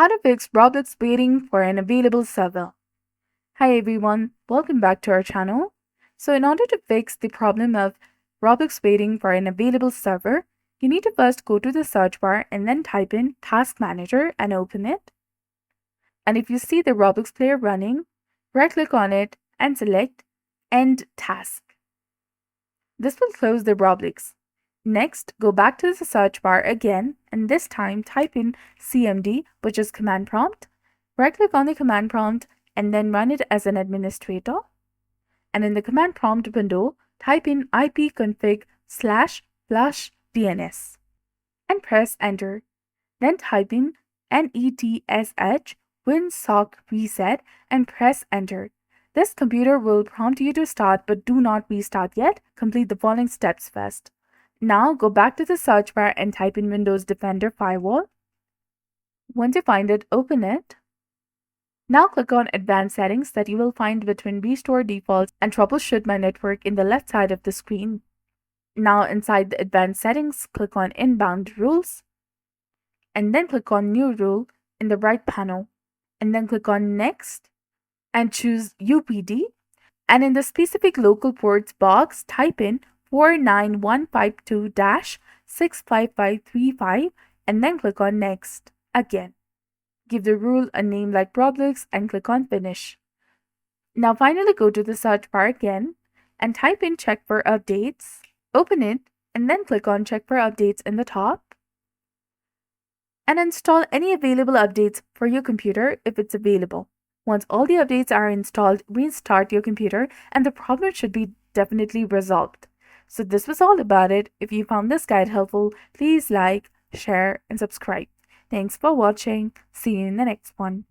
How to fix Roblox waiting for an available server. Hi everyone, welcome back to our channel. So in order to fix the problem of Roblox waiting for an available server, you need to first go to the search bar and then type in Task Manager and open it. And if you see the Roblox player running, right-click on it and select End Task. This will close the Roblox. Next, go back to the search bar again and this time type in CMD, which is command prompt. Right-click on the command prompt and then run it as an administrator. And in the command prompt window, type in ipconfig//DNS and press enter. Then type in netsh winsock reset and press enter. This computer will prompt you to start, but do not restart yet. Complete the following steps first. Now go back to the search bar and type in Windows Defender Firewall. Once you find it, open it. Now click on Advanced Settings that you will find between Restore Defaults and Troubleshoot My Network in the left side of the screen. Now inside the Advanced Settings, click on Inbound Rules and then click on New Rule in the right panel and then click on Next and choose UPD, and in the specific local ports box type in 49152-65535 and then click on Next again. Give the rule a name like Roblox and click on Finish. Now finally go to the search bar again and type in Check for Updates. Open it and then click on Check for Updates in the top and install any available updates for your computer if it's available. Once all the updates are installed, restart your computer and the problem should be definitely resolved. So this was all about it. If you found this guide helpful, please like, share, and subscribe. Thanks for watching. See you in the next one.